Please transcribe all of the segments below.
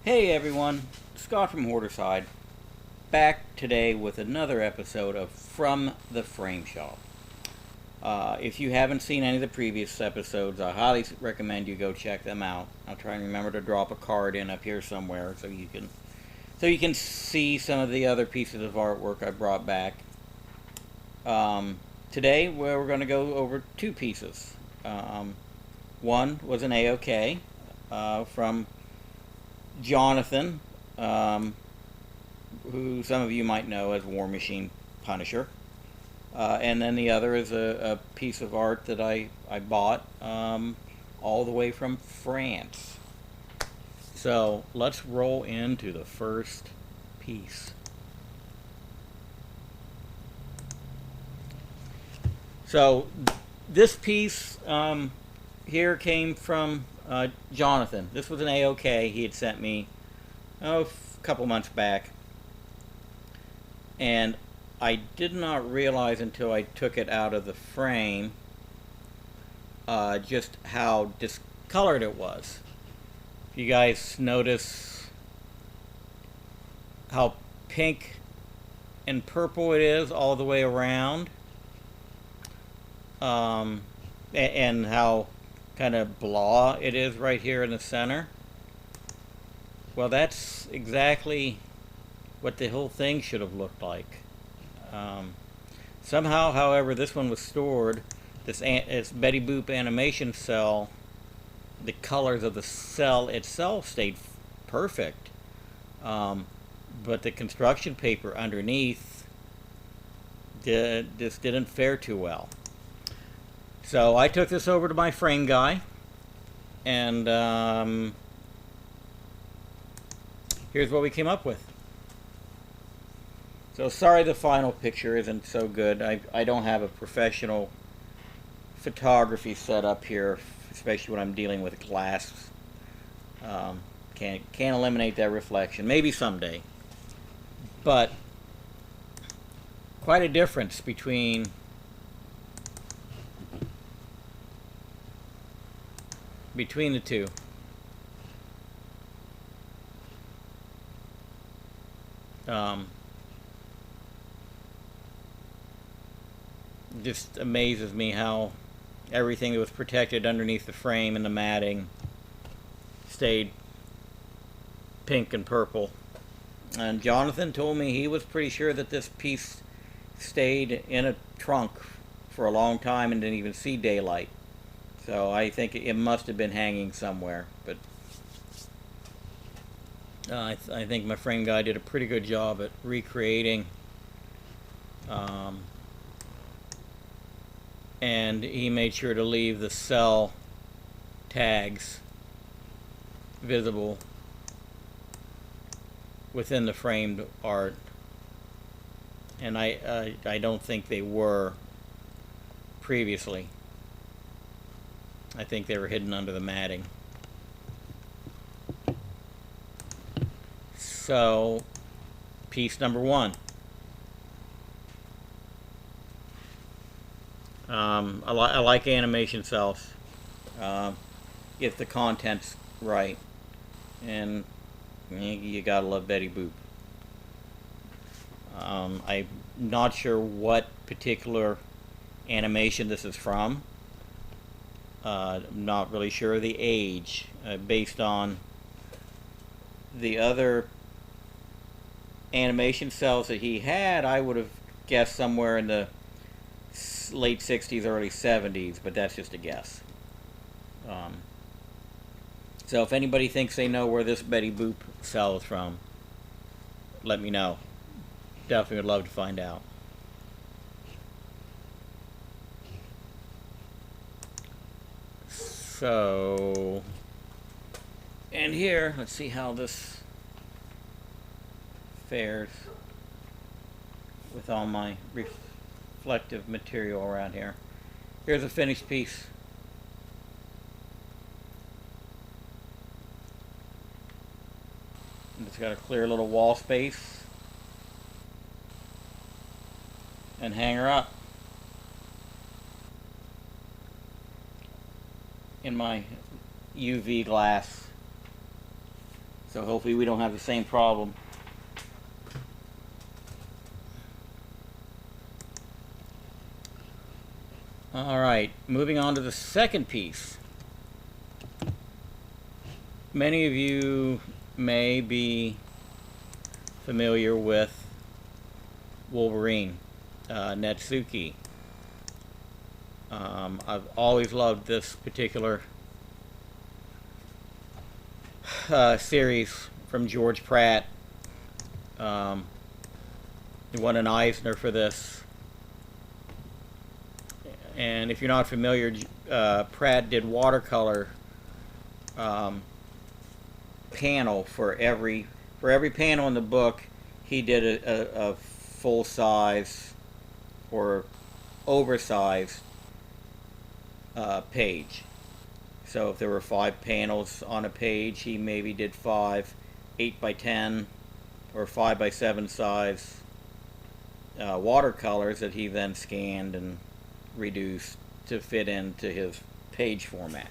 Hey everyone, Scott from Hoarderside, back today with another episode of From the Frame Shop. If you haven't seen any of the previous episodes, I highly recommend you go check them out. I'll try and remember to drop a card in up here somewhere so you can see some of the other pieces of artwork I brought back. Today we're going to go over two pieces. One was an A-OK from Jonathan, who some of you might know as War Machine Punisher. And then the other is a piece of art that I bought all the way from France. So let's roll into the first piece. So this piece here came from Jonathan. This was an A-OK he had sent me a couple months back, and I did not realize until I took it out of the frame just how discolored it was. If you guys notice how pink and purple it is all the way around, and how kind of blah it is right here in the center. Well, that's exactly what the whole thing should have looked like. Somehow, however, this one was stored. This Betty Boop animation cell, the colors of the cell itself stayed perfect, but the construction paper underneath just didn't fare too well. So I took this over to my frame guy, and here's what we came up with. So sorry the final picture isn't so good. I don't have a professional photography setup here, especially when I'm dealing with glass. Can't eliminate that reflection. Maybe someday. But quite a difference between the two. Just amazes me how everything that was protected underneath the frame and the matting stayed pink and purple. And Jonathan told me he was pretty sure that this piece stayed in a trunk for a long time and didn't even see daylight. So I think it must have been hanging somewhere, but I think my frame guy did a pretty good job at recreating, and he made sure to leave the cell tags visible within the framed art, and I don't think they were previously. I think they were hidden under the matting. So, piece number one. I like animation cells if the content's right, and you gotta love Betty Boop. I'm not sure what particular animation this is from. I'm not really sure of the age. Based on the other animation cells that he had, I would have guessed somewhere in the late 60s, early 70s, but that's just a guess. So if anybody thinks they know where this Betty Boop cell is from, let me know. Definitely would love to find out. So, and here, let's see how this fares with all my reflective material around here. Here's a finished piece. And it's got a clear little wall space and hanger up. In my UV glass So hopefully we don't have the same problem. Alright, moving on to the second piece. Many of you may be familiar with Wolverine, Netsuki. I've always loved this particular series from George Pratt. He won an Eisner for this. And if you're not familiar, Pratt did watercolor panel for every panel in the book. He did a full size or oversized page. So if there were 5 panels on a page, he maybe did 5 8x10 or 5x7 size watercolors that he then scanned and reduced to fit into his page format.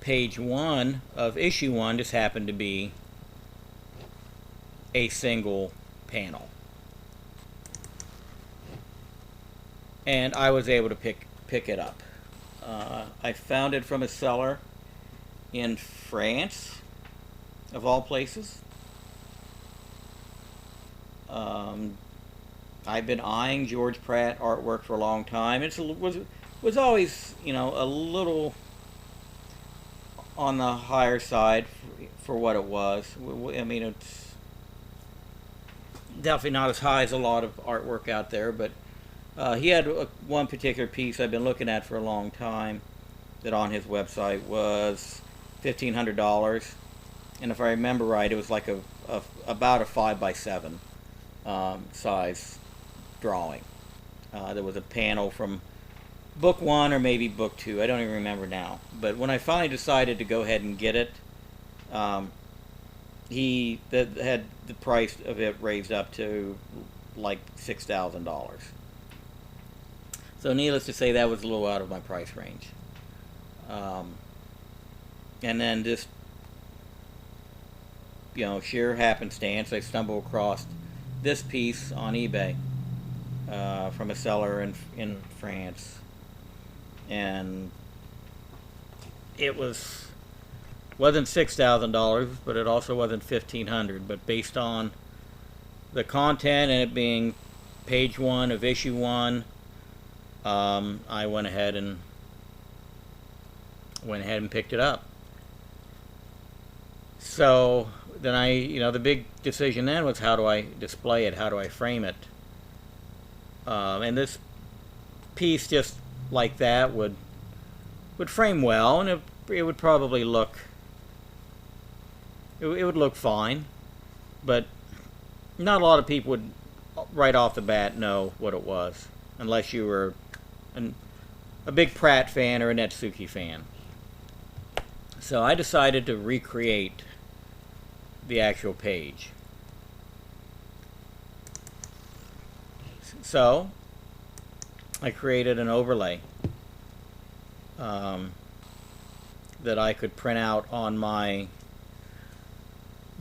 Page 1 of issue 1 just happened to be a single panel. And I was able to pick it up. I found it from a seller in France, of all places. I've been eyeing George Pratt artwork for a long time. It was always, you know, a little on the higher side for what it was. I mean, it's definitely not as high as a lot of artwork out there, but he had one particular piece I've been looking at for a long time that on his website was $1,500, and if I remember right, it was like about a 5x7 size drawing. There was a panel from book 1 or maybe book 2. I don't even remember now. But when I finally decided to go ahead and get it, he had the price of it raised up to like $6,000. So needless to say, that was a little out of my price range. And then just, you know, sheer happenstance, I stumbled across this piece on eBay from a seller in France. And it wasn't $6,000, but it also wasn't $1,500. But based on the content and it being page 1 of issue 1, I went ahead and picked it up. So then the big decision then was, how do I display it? How do I frame it? And this piece, just like that, would frame well, and it would probably look, it would look fine, but not a lot of people would right off the bat know what it was, unless you were a big Pratt fan or a Netsuki fan. So I decided to recreate the actual page. So I created an overlay that I could print out on my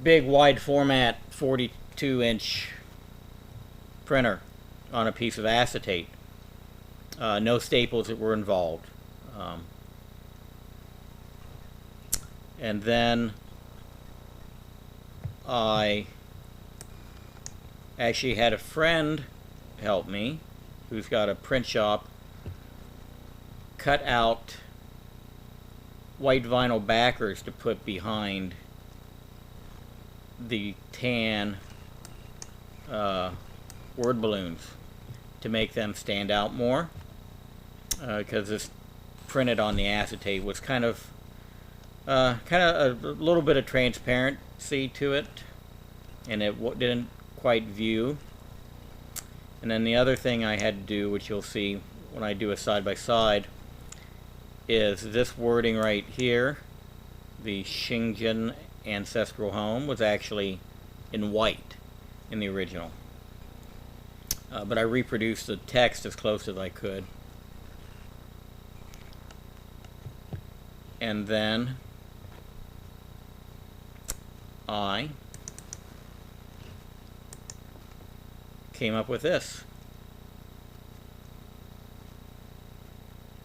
big wide format 42-inch printer on a piece of acetate. No staples that were involved. And then I actually had a friend help me who's got a print shop cut out white vinyl backers to put behind the tan word balloons to make them stand out more, because this printed on the acetate was kind of a little bit of transparency to it, and it didn't quite view. And then the other thing I had to do, which you'll see when I do a side-by-side, is this wording right here. The Shingen Ancestral Home was actually in white in the original. But I reproduced the text as close as I could. And then I came up with this.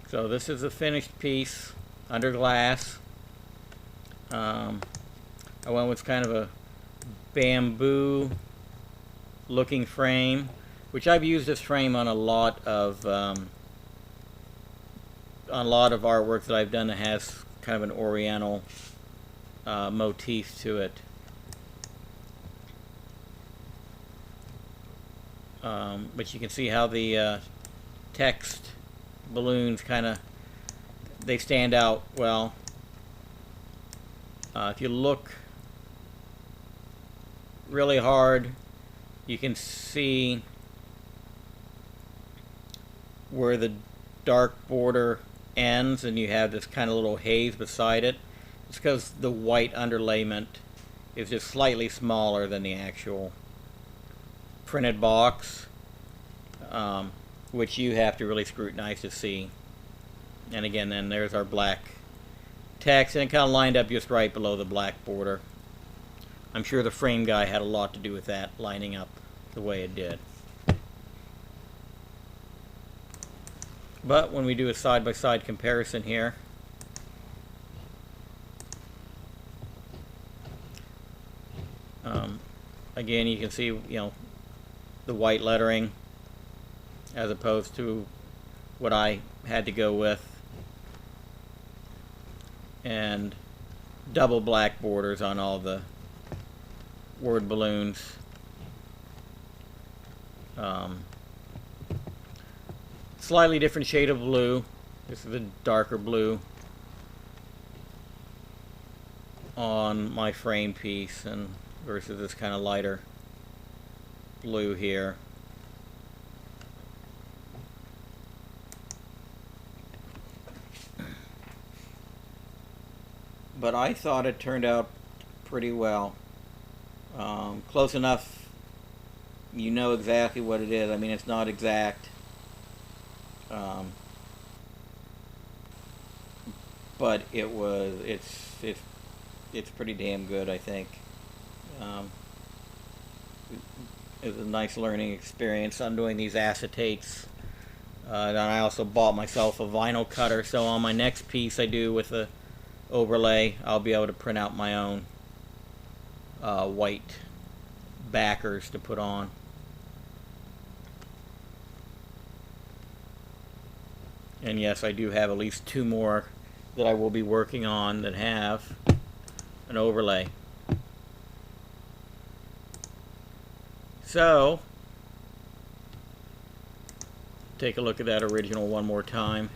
So this is a finished piece under glass. I went with kind of a bamboo looking frame, which I've used this frame on a lot of artwork that I've done that has kind of an oriental motif to it. But you can see how the text balloons they stand out well. If you look really hard, you can see where the dark border ends and you have this kind of little haze beside it. It's because the white underlayment is just slightly smaller than the actual printed box, which you have to really scrutinize to see. And again, then there's our black text, and it kind of lined up just right below the black border. I'm sure the frame guy had a lot to do with that lining up the way it did. But when we do a side-by-side comparison here, again, you can see, the white lettering as opposed to what I had to go with, and double black borders on all the word balloons. Slightly different shade of blue. This is a darker blue on my frame piece, and versus this kind of lighter blue here. But I thought it turned out pretty well. Close enough, you know exactly what it is. I mean, it's not exact. But it's pretty damn good, I think. It was a nice learning experience. I'm doing these acetates. And I also bought myself a vinyl cutter, so on my next piece I do with the overlay, I'll be able to print out my own white backers to put on. And yes, I do have at least 2 more that I will be working on that have an overlay. So, take a look at that original one more time.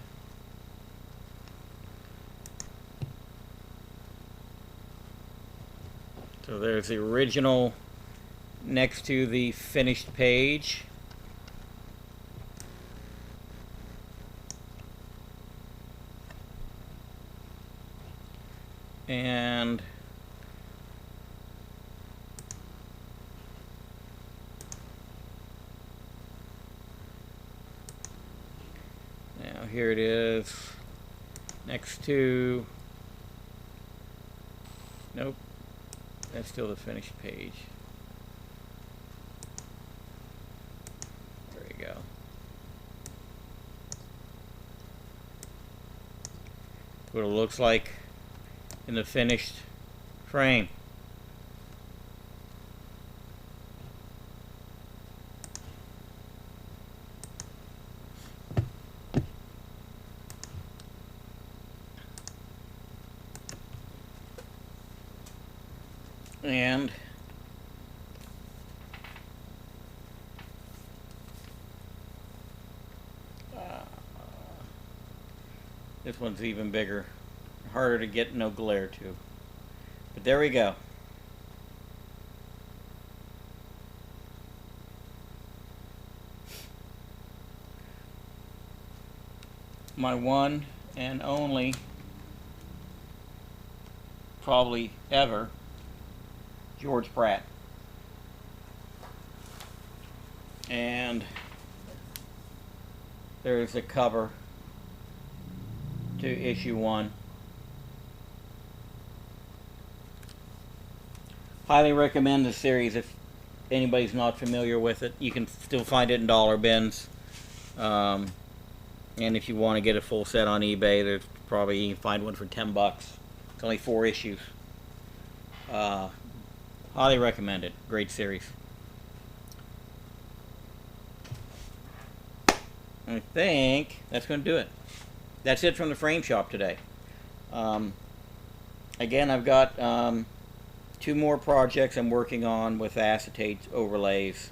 So there's the original next to the finished page. And now here it is next to, nope, that's still the finished page. There you go. What it looks like in the finished frame. And this one's even bigger, harder to get no glare to. But there we go. My one and only, probably ever, George Pratt. And there's a cover to issue 1. highly recommend the series if anybody's not familiar with it. You can still find it in dollar bins. And if you want to get a full set on eBay, there's probably, you can find one for $10. It's only 4 issues. Highly recommend it. Great series. I think that's going to do it. That's it from the frame shop today. Again, I've got 2 more projects I'm working on with acetate overlays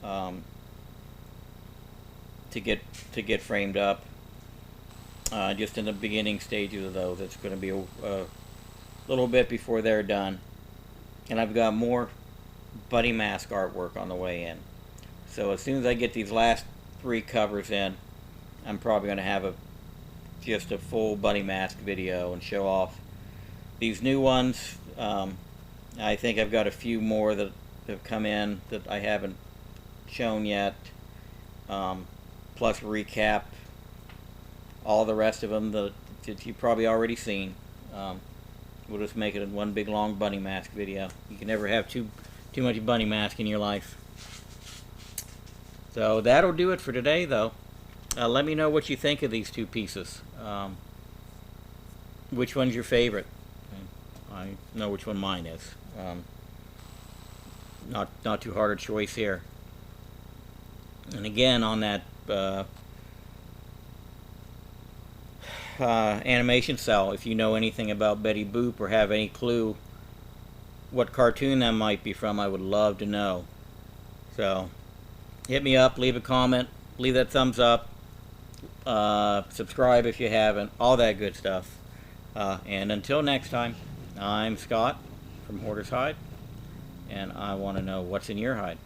to get framed up. Just in the beginning stages of those. It's going to be a little bit before they're done. And I've got more buddy mask artwork on the way in. So as soon as I get these last 3 covers in, I'm probably going to have just a full buddy mask video and show off these new ones. I think I've got a few more that have come in that I haven't shown yet, plus recap all the rest of them that you've probably already seen. We'll just make it in one big long bunny mask video. You can never have too much bunny mask in your life. So that'll do it for today, though. Let me know what you think of these 2 pieces. Which one's your favorite? I know which one mine is. Not too hard a choice here. And again, on that animation cell, if you know anything about Betty Boop or have any clue what cartoon that might be from, I would love to know. So hit me up, leave a comment, leave that thumbs up, subscribe if you haven't, all that good stuff. And until next time, I'm Scott from Hoarder's Hide, and I want to know what's in your hide.